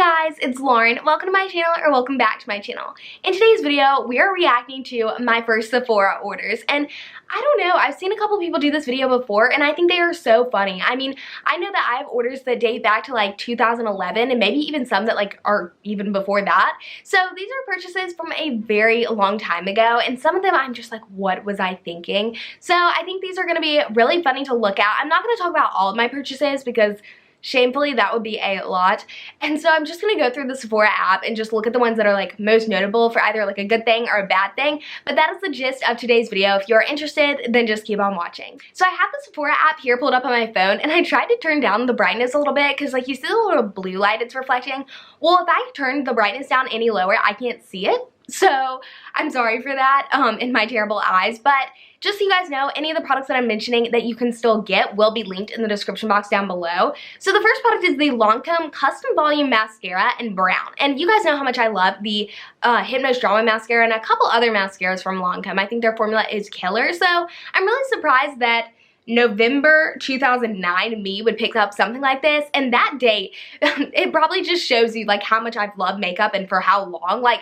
guys, it's Lauren. Welcome to my channel, or welcome back to my channel. In today's video, we are reacting to my first Sephora orders, and I don't know, I've seen a couple people do this video before, and I think they are so funny. I mean, I know that I have orders that date back to like 2011, and maybe even some that like are even before that. So these are purchases from a very long time ago, and some of them I'm just like, what was I thinking? So I think these are going to be really funny to look at. I'm not going to talk about all of my purchases because shamefully, that would be a lot. And so I'm just going to go through the Sephora app and just look at the ones that are like most notable for either like a good thing or a bad thing. But that is the gist of today's video. If you're interested, then just keep on watching. So I have the Sephora app here pulled up on my phone, and I tried to turn down the brightness a little bit because like you see the little blue light it's reflecting. Well, if I turn the brightness down any lower, I can't see it. So I'm sorry for that in my terrible eyes, but just so you guys know, any of the products that I'm mentioning that you can still get will be linked in the description box down below. So the first product is the Lancome Custom Volume Mascara in brown. And you guys know how much I love the Hypnose Drama Mascara and a couple other mascaras from Lancome. I think their formula is killer, so I'm really surprised that November 2009 me would pick up something like this, and that date, it probably just shows you like how much I've loved makeup and for how long. Like,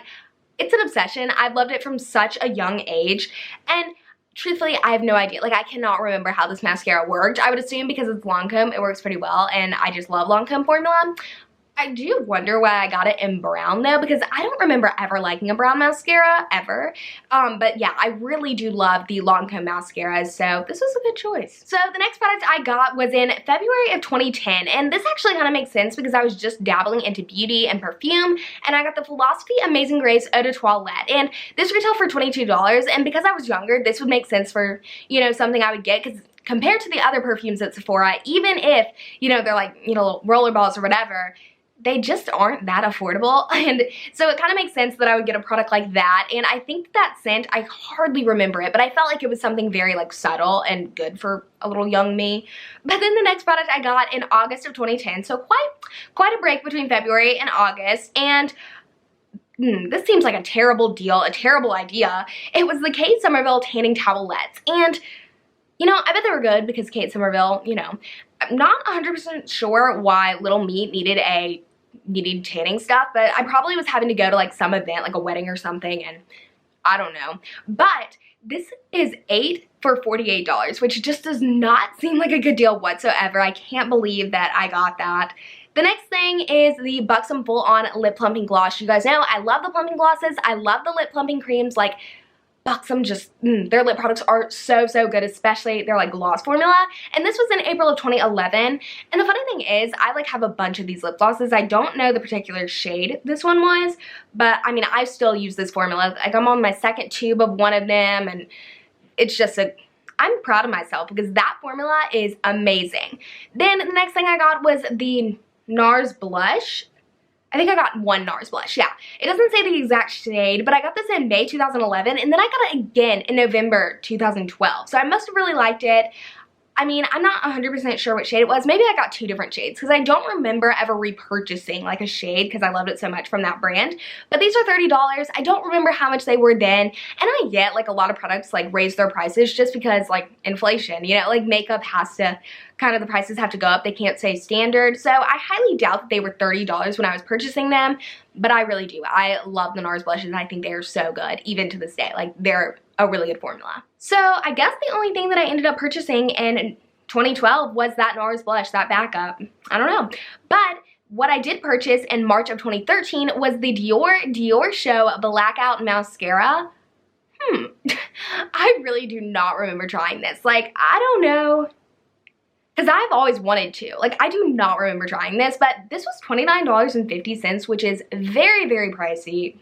it's an obsession. I've loved it from such a young age, and truthfully, I have no idea. Like, I cannot remember how this mascara worked. I would assume because it's Lancome, it works pretty well, and I just love Lancome formula. I do wonder why I got it in brown though, because I don't remember ever liking a brown mascara, ever. But yeah, I really do love the Lancome mascaras, so this was a good choice. So the next product I got was in February of 2010, and this actually kind of makes sense because I was just dabbling into beauty and perfume, and I got the Philosophy Amazing Grace Eau de Toilette, and this retailed for $22, and because I was younger, this would make sense for, you know, something I would get, because compared to the other perfumes at Sephora, even if, you know, they're like, you know, roller balls or whatever, they just aren't that affordable, and so it kind of makes sense that I would get a product like that. And I think that scent, I hardly remember it, but I felt like it was something very like subtle and good for a little young me. But then the next product I got in August of 2010, so quite a break between February and August, and this seems like a terrible deal, a terrible idea. It was the Kate Somerville tanning towelettes, and you know, I bet they were good because Kate Somerville, you know, I'm not 100% sure why little me needed tanning stuff, but I probably was having to go to like some event, like a wedding or something, and I don't know. But this is 8 for $48, which just does not seem like a good deal whatsoever. I can't believe that I got that. The next thing is the Buxom Full On Lip Plumping Gloss. You guys know I love the plumping glosses. I love the lip plumping creams. Like, Buxom just, their lip products are so good, especially their like gloss formula. And this was in April of 2011. And the funny thing is, I like have a bunch of these lip glosses. I don't know the particular shade this one was, but I mean, I still use this formula. Like, I'm on my second tube of one of them, and it's just I'm proud of myself because that formula is amazing. Then the next thing I got was the NARS blush. I think I got one NARS blush, yeah. It doesn't say the exact shade, but I got this in May 2011, and then I got it again in November 2012. So I must have really liked it. I mean, I'm not 100% sure what shade it was. Maybe I got 2 different shades because I don't remember ever repurchasing like a shade because I loved it so much from that brand. But these are $30. I don't remember how much they were then. And I get like a lot of products like raise their prices just because like inflation, you know, like makeup has to the prices have to go up. They can't stay standard. So I highly doubt that they were $30 when I was purchasing them, but I really do. I love the NARS blushes, and I think they are so good even to this day. Like, they're a really good formula. So I guess the only thing that I ended up purchasing in 2012 was that NARS blush, that backup. I don't know. But what I did purchase in March of 2013 was the Dior Show Blackout Mascara. I really do not remember trying this. Like, I don't know, because I've always wanted to. Like, I do not remember trying this, but this was $29.50, which is very pricey.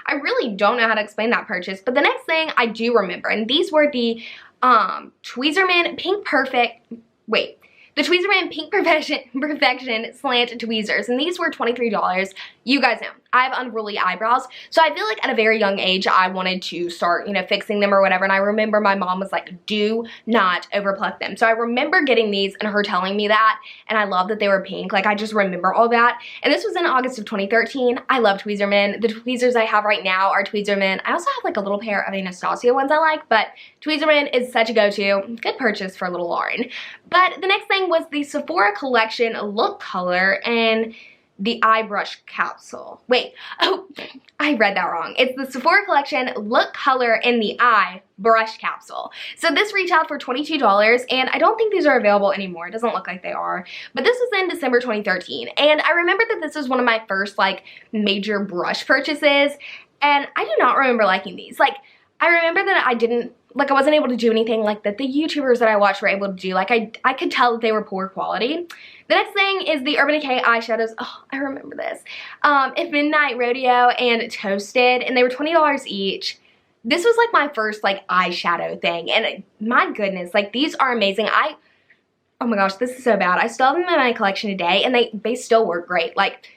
I really don't know how to explain that purchase, but the next thing I do remember, and these were the Tweezerman Pink Perfection Slant Tweezers, and these were $23. You guys know, I have unruly eyebrows, so I feel like at a very young age, I wanted to start, you know, fixing them or whatever, and I remember my mom was like, do not overpluck them. So I remember getting these and her telling me that, and I love that they were pink. Like, I just remember all that, and this was in August of 2013. I love Tweezerman. The tweezers I have right now are Tweezerman. I also have like a little pair of Anastasia ones I like, but Tweezerman is such a go-to. Good purchase for little Lauren. But the next thing was the Sephora Collection Look Color, and the eye brush capsule. Wait, oh, I read that wrong. It's the Sephora Collection Look Color in the Eye brush capsule. So this retailed for $22, and I don't think these are available anymore. It doesn't look like they are. But this was in December 2013, and I remember that this was one of my first like major brush purchases, and I do not remember liking these. Like, I remember that I wasn't able to do anything like that the YouTubers that I watched were able to do. Like, I could tell that they were poor quality. The next thing is the Urban Decay eyeshadows. Oh, I remember this. It's Midnight Rodeo and Toasted, and they were $20 each. This was like my first like eyeshadow thing, and my goodness, like these are amazing. Oh my gosh, this is so bad. I still have them in my collection today, and they still work great. Like,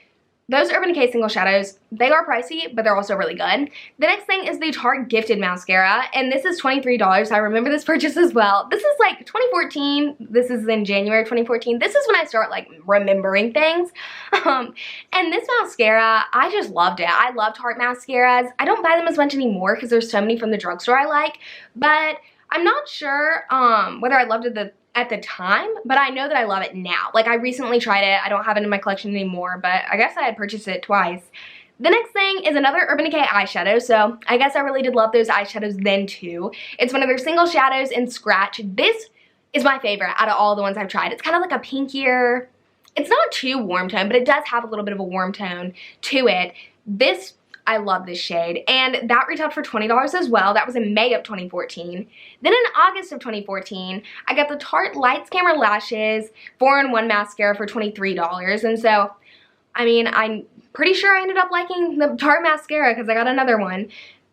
those Urban Decay single shadows, they are pricey, but they're also really good. The next thing is the Tarte Gifted Mascara, and this is $23. I remember this purchase as well. This is like 2014. This is in January 2014. This is when I start like remembering things. And this mascara, I just loved it. I love Tarte mascaras. I don't buy them as much anymore because there's so many from the drugstore I like, but I'm not sure whether I loved it at the time, but I know that I love it now. Like, I recently tried it. I don't have it in my collection anymore, but I guess I had purchased it twice. The next thing is another Urban Decay eyeshadow, so I guess I really did love those eyeshadows then too. It's one of their single shadows in Scratch. This is my favorite out of all the ones I've tried. It's kind of like a pinkier, it's not too warm tone, but it does have a little bit of a warm tone to it. I love this shade, and that retailed for $20 as well. That was in May of 2014. Then in August of 2014, I got the Tarte Lights Camera Lashes 4-in-1 mascara for $23, and so, I mean, I'm pretty sure I ended up liking the Tarte mascara because I got another one.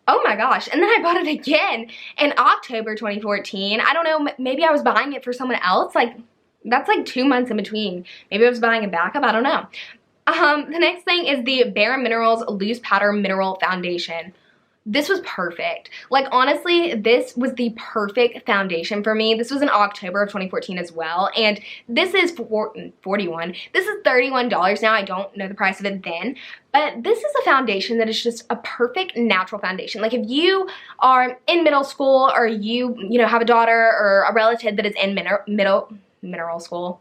Oh my gosh, and then I bought it again in October 2014. I don't know, maybe I was buying it for someone else. Like, that's like 2 months in between. Maybe I was buying a backup, I don't know. The next thing is the Bare Minerals Loose Powder Mineral Foundation. This was perfect. Like, honestly, this was the perfect foundation for me. This was in October of 2014 as well, and this is $41. This is $31 now. I don't know the price of it then, but this is a foundation that is just a perfect natural foundation. Like, if you are in middle school, or you know, have a daughter or a relative that is in middle school,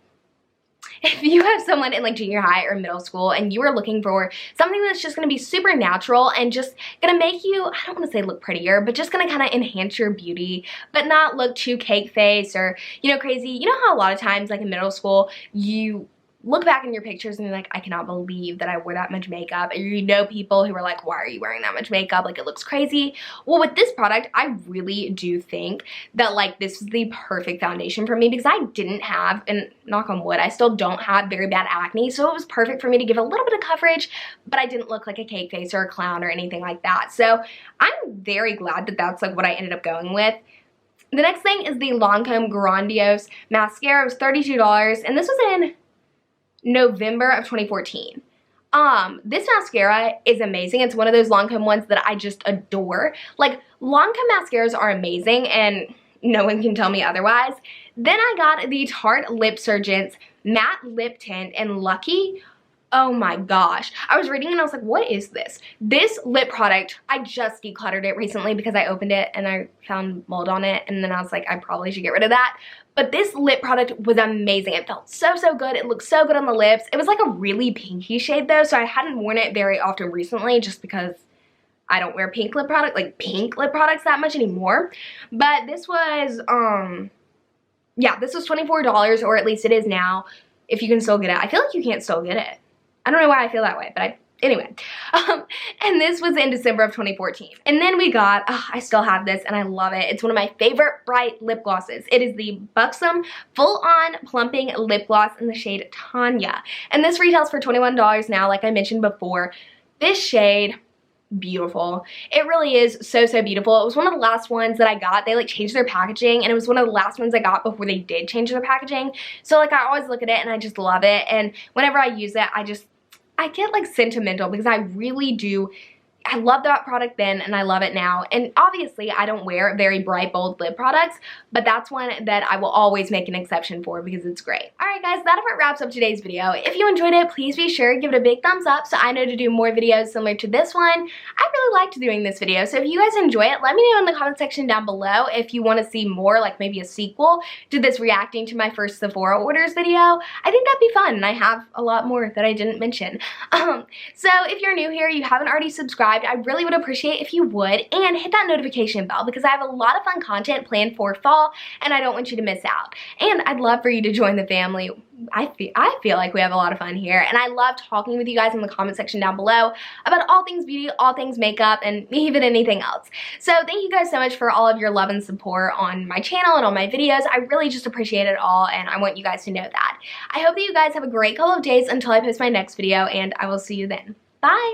if you have someone in like junior high or middle school and you are looking for something that's just going to be super natural and just going to make you, I don't want to say look prettier, but just going to kind of enhance your beauty, but not look too cake face or, you know, crazy. You know how a lot of times like in middle school, you look back in your pictures and you're like, I cannot believe that I wore that much makeup. Or you know people who are like, why are you wearing that much makeup? Like, it looks crazy. Well, with this product, I really do think that like this is the perfect foundation for me because I didn't have, and knock on wood, I still don't have very bad acne. So it was perfect for me to give a little bit of coverage, but I didn't look like a cake face or a clown or anything like that. So I'm very glad that that's like what I ended up going with. The next thing is the Lancome Grandiose Mascara. It was $32, and this was in November of 2014. This mascara is amazing. It's one of those Lancome ones that I just adore. Like, Lancome mascaras are amazing, and no one can tell me otherwise. Then I got the Tarte Lip Surgeons Matte Lip Tint in Lucky. Oh my gosh. I was reading and I was like, what is this? This lip product, I just decluttered it recently because I opened it and I found mold on it, and then I was like, I probably should get rid of that. But this lip product was amazing. It felt so, so good. It looked so good on the lips. It was like a really pinky shade though, so I hadn't worn it very often recently just because I don't wear pink lip products that much anymore. But this was, yeah, this was $24, or at least it is now, if you can still get it. I feel like you can't still get it. I don't know why I feel that way, but anyway. And this was in December of 2014. And then we got, I still have this and I love it. It's one of my favorite bright lip glosses. It is the Buxom Full On Plumping Lip Gloss in the shade Tonya. And this retails for $21 now, like I mentioned before. This shade, beautiful. It really is so, so beautiful. It was one of the last ones that I got. They like changed their packaging, and it was one of the last ones I got before they did change their packaging. So like, I always look at it and I just love it. And whenever I use it, I get like sentimental because I really do I loved that product then and I love it now. And obviously I don't wear very bright, bold lip products, but that's one that I will always make an exception for because it's great. Alright guys, that about wraps up today's video. If you enjoyed it, please be sure to give it a big thumbs up so I know to do more videos similar to this one. I really liked doing this video, so if you guys enjoy it, let me know in the comment section down below if you want to see more, like maybe a sequel to this reacting to my first Sephora orders video. I think that'd be fun, and I have a lot more that I didn't mention. So if you're new here, you haven't already subscribed, I really would appreciate if you would, and hit that notification bell because I have a lot of fun content planned for fall and I don't want you to miss out. And I'd love for you to join the family. I feel like we have a lot of fun here, and I love talking with you guys in the comment section down below about all things beauty, all things makeup, and even anything else. So thank you guys so much for all of your love and support on my channel and on my videos. I really just appreciate it all, and I want you guys to know that. I hope that you guys have a great couple of days until I post my next video, and I will see you then. Bye!